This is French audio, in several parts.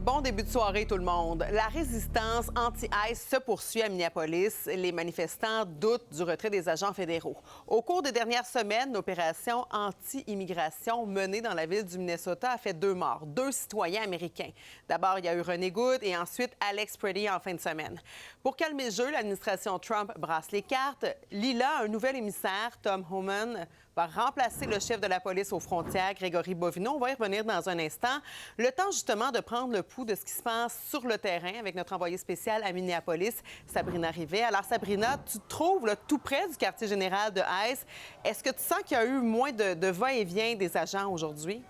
Bon début de soirée, tout le monde. La résistance anti-ICE se poursuit à Minneapolis. Les manifestants doutent du retrait des agents fédéraux. Au cours des dernières semaines, l'opération anti-immigration menée dans la ville du Minnesota a fait 2 morts, 2 citoyens américains. D'abord, il y a eu René Good et ensuite Alex Pretty en fin de semaine. Pour calmer le jeu, l'administration Trump brasse les cartes. Lila, un nouvel émissaire, Tom Homan, va remplacer le chef de la police aux frontières, Grégory Bovino. On va y revenir dans un instant. Le temps, justement, de prendre le pouls de ce qui se passe sur le terrain avec notre envoyée spéciale à Minneapolis, Sabrina Rivet. Alors, Sabrina, tu te trouves là, tout près du quartier général de ICE. Est-ce que tu sens qu'il y a eu moins de va-et-vient des agents aujourd'hui?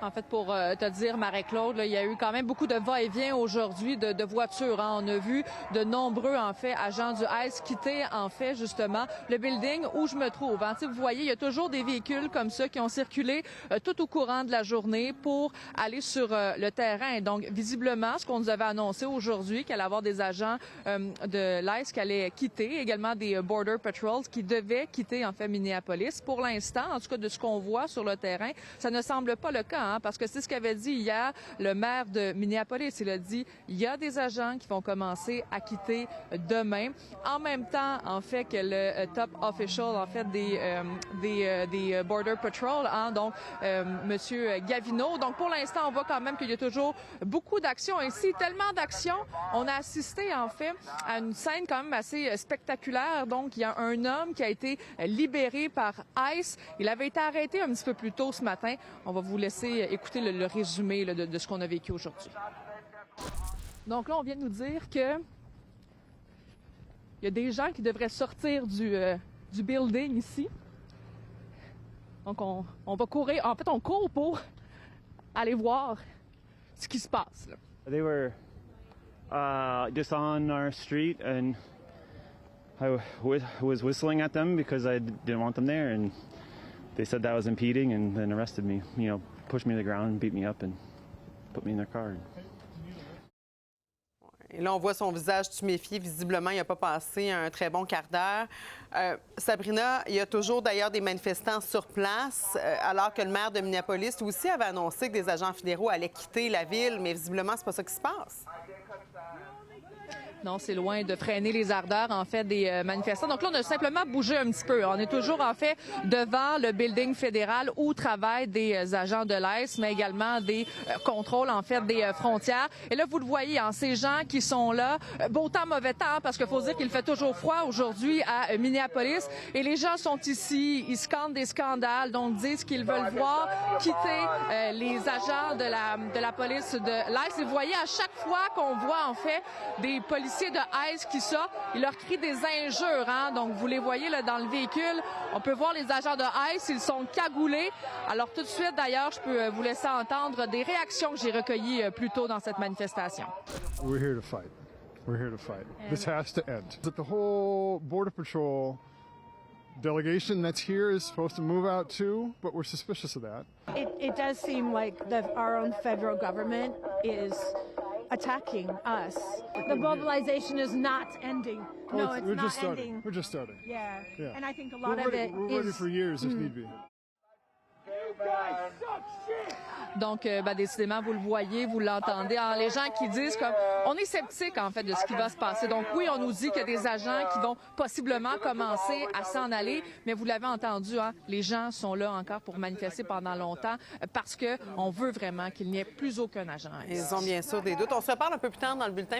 En fait, pour te dire, Marie-Claude, il y a eu quand même beaucoup de va-et-vient aujourd'hui de voitures. On a vu de nombreux, en fait, agents du ICE quitter, en fait, justement, le building où je me trouve. Vous voyez, il y a toujours des véhicules comme ça qui ont circulé tout au courant de la journée pour aller sur le terrain. Donc, visiblement, ce qu'on nous avait annoncé aujourd'hui, qu'il allait y avoir des agents de l'ICE qui allaient quitter, également des Border Patrols qui devaient quitter, en fait, Minneapolis. Pour l'instant, en tout cas, de ce qu'on voit sur le terrain, ça ne semble pas le cas. Parce que c'est ce qu'avait dit hier le maire de Minneapolis. Il a dit il y a des agents qui vont commencer à quitter demain. En même temps, en fait, que le top official, en fait, des Border Patrol, donc Monsieur Gavino. Donc, pour l'instant, on voit quand même qu'il y a toujours beaucoup d'actions ici. Tellement d'actions. On a assisté, en fait, à une scène quand même assez spectaculaire. Donc, il y a un homme qui a été libéré par ICE. Il avait été arrêté un petit peu plus tôt ce matin. On va vous laisser écouter le résumé là, de ce qu'on a vécu aujourd'hui. Donc là, on vient de nous dire que il y a des gens qui devraient sortir du building ici. Donc on va courir. En fait, on court pour aller voir ce qui se passe. Là. They were just on our street and I was whistling at them because I didn't want them there and they said that was impeding and then arrested me, pushed me to the ground, beat me up and put me in their car. Et là, on voit son visage tuméfié. Visiblement, il n'a pas passé un très bon quart d'heure. Sabrina, il y a toujours d'ailleurs des manifestants sur place, alors que le maire de Minneapolis aussi avait annoncé que des agents fédéraux allaient quitter la ville, mais visiblement, c'est pas ça qui se passe. Non, c'est loin de freiner les ardeurs, en fait, des manifestants. Donc là, on a simplement bougé un petit peu. On est toujours, en fait, devant le building fédéral où travaillent des agents de l'ICE, mais également des contrôles, en fait, des frontières. Et là, vous le voyez, ces gens qui sont là, beau temps, mauvais temps, parce qu'il faut dire qu'il fait toujours froid aujourd'hui à Minneapolis. Et les gens sont ici, ils scandent des scandales, donc disent qu'ils veulent voir quitter les agents de la police de l'ICE. Et vous voyez, à chaque fois qu'on voit, en fait, des policiers de ICE qui sortent, ils leur crient des injures. Donc, vous les voyez là dans le véhicule. On peut voir les agents de ICE, ils sont cagoulés. Alors, tout de suite, d'ailleurs, je peux vous laisser entendre des réactions que j'ai recueillies plus tôt dans cette manifestation. We're here to fight. We're here to fight. This has to end. But the whole Border Patrol delegation that's here is supposed to move out too, but we're suspicious of that. It does seem like our own federal government is attacking us. The mobilization is not ending. No, it's we're not just starting. ending. We're just starting. Yeah. Yeah. And I think a lot We're of ready, it we're ready is... for years if need be. Donc, décidément, vous le voyez, vous l'entendez. Alors, les gens qui disent comme, on est sceptiques, en fait, de ce qui va se passer. Donc, oui, on nous dit qu'il y a des agents qui vont possiblement commencer à s'en aller, mais vous l'avez entendu, les gens sont là encore pour manifester pendant longtemps parce que on veut vraiment qu'il n'y ait plus aucun agent. Ils ont bien sûr des doutes. On se reparle un peu plus tard dans le bulletin.